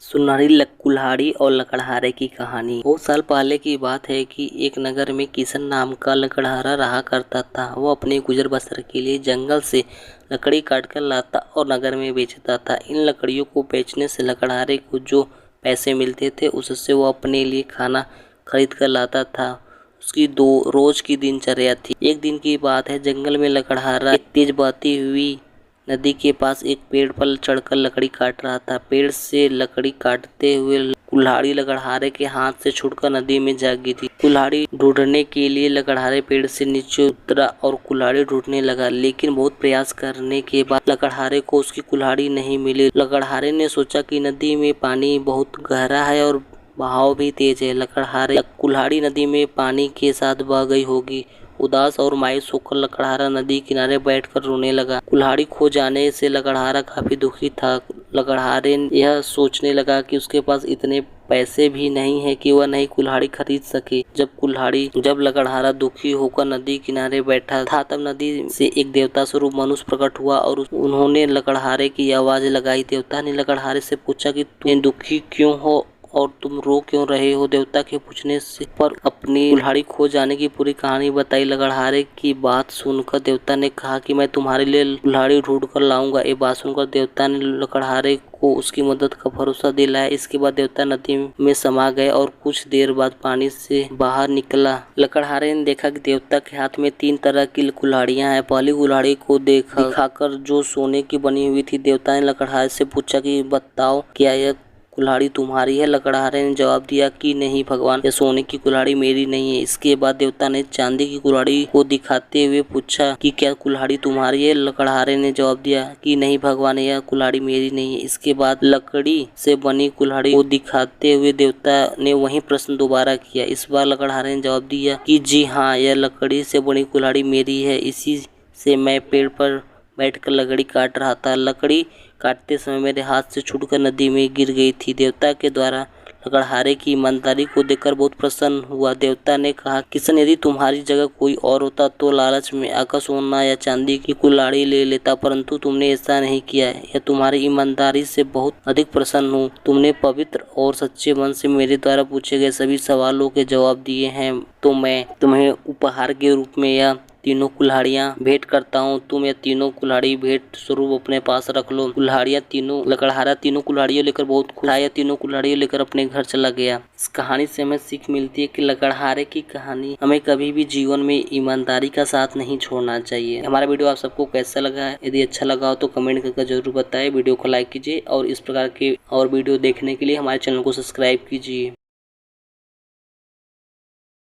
सुनहरी कुल्हाड़ी और लकड़हारे की कहानी। बहुत साल पहले की बात है कि एक नगर में किशन नाम का लकड़हारा रहा करता था। वो अपने गुजर बसर के लिए जंगल से लकड़ी काट कर लाता और नगर में बेचता था। इन लकड़ियों को बेचने से लकड़हारे को जो पैसे मिलते थे उससे वो अपने लिए खाना खरीद कर लाता था। उसकी रोज की दिनचर्या थी। एक दिन की बात है, जंगल में लकड़हारा एक तेज बहती हुई नदी के पास एक पेड़ पर चढ़कर लकड़ी काट रहा था। पेड़ से लकड़ी काटते हुए कुल्हाड़ी लकड़हारे के हाथ से छूटकर नदी में जा गिरी। कुल्हाड़ी ढूंढने के लिए लकड़हारे पेड़ से नीचे उतरा और कुल्हाड़ी ढूंढने लगा, लेकिन बहुत प्रयास करने के बाद लकड़हारे को उसकी कुल्हाड़ी नहीं मिली। लकड़हारे ने सोचा कि नदी में पानी बहुत गहरा है और बहाव भी तेज है। लकड़हारे कुल्हाड़ी नदी में पानी के साथ बह गई होगी। उदास और मायूस होकर लकड़हारा नदी किनारे बैठकर रोने लगा। कुल्हाड़ी खो जाने से लकड़हारा काफी दुखी था। लकड़हारे यह सोचने लगा कि उसके पास इतने पैसे भी नहीं है कि वह नई कुल्हाड़ी खरीद सके। जब लकड़हारा दुखी होकर नदी किनारे बैठा था, तब नदी से एक देवता स्वरूप मनुष्य प्रकट हुआ और उन्होंने लकड़हारे की आवाज लगाई। देवता ने लकड़हारे से पूछा कि तुम दुखी क्यों हो और तुम रो क्यों रहे हो। देवता के पूछने से पर अपनी कुल्हाड़ी खो जाने की पूरी कहानी बताई। लकड़हारे की बात सुनकर देवता ने कहा कि मैं तुम्हारे लिए कुल्हाड़ी ढूंढ कर लाऊंगा। ये बात सुनकर देवता ने लकड़हारे को उसकी मदद का भरोसा दिलाया। इसके बाद देवता नदी में समा गए और कुछ देर बाद पानी से बाहर निकला। लकड़हारे ने देखा कि देवता के हाथ में 3 तरह की कुल्हाड़ियां हैं। पहली कुल्हाड़ी को दिखाकर जो सोने की बनी हुई थी, देवता ने लकड़हारे से पूछा कि बताओ क्या यह कुल्हाड़ी तुम्हारी है। लकड़हारे ने जवाब दिया कि नहीं भगवान, यह सोने की कुल्हाड़ी मेरी नहीं है। इसके बाद देवता ने चांदी की कुल्हाड़ी को दिखाते हुए पूछा कि क्या कुल्हाड़ी तुम्हारी है। लकड़हारे ने जवाब दिया कि नहीं भगवान, यह कुल्हाड़ी मेरी नहीं है। इसके बाद लकड़ी से बनी कुल्हाड़ी को दिखाते हुए देवता ने वही प्रश्न दोबारा किया। इस बार लकड़हारे ने जवाब दिया कि जी हाँ, यह लकड़ी से बनी कुल्हाड़ी मेरी है। इसी से मैं पेड़ पर बैठकर लकड़ी काट रहा था। लकड़ी काटते समय मेरे हाथ से छूटकर नदी में गिर गई थी। देवता के द्वारा लकड़हारे की ईमानदारी को देखकर बहुत प्रसन्न हुआ। देवता ने कहा, किशन, यदि तुम्हारी जगह कोई और होता तो लालच में आकर सोना या चांदी की कुल्हाड़ी ले लेता, परंतु तुमने ऐसा नहीं किया। यह तुम्हारी ईमानदारी से बहुत अधिक प्रसन्न हूँ। तुमने पवित्र और सच्चे मन से मेरे द्वारा पूछे गए सभी सवालों के जवाब दिए हैं, तो मैं तुम्हें उपहार के रूप में यह तीनों कुल्हाड़ियां भेंट करता हूँ। तुम यह तीनों कुल्हाड़ी भेंट स्वरूप अपने पास रख लो। लकड़हारा तीनों कुल्हाड़ियों लेकर बहुत खुश था। यह तीनों कुल्हाड़ियों लेकर अपने घर चला गया। इस कहानी से हमें सीख मिलती है कि लकड़हारे की कहानी हमें कभी भी जीवन में ईमानदारी का साथ नहीं छोड़ना चाहिए। हमारा वीडियो आप सबको कैसा लगा है? यदि अच्छा लगा हो तो कमेंट करके जरूर बताएं। वीडियो को लाइक कीजिए और इस प्रकार के और वीडियो देखने के लिए हमारे चैनल को सब्सक्राइब कीजिए।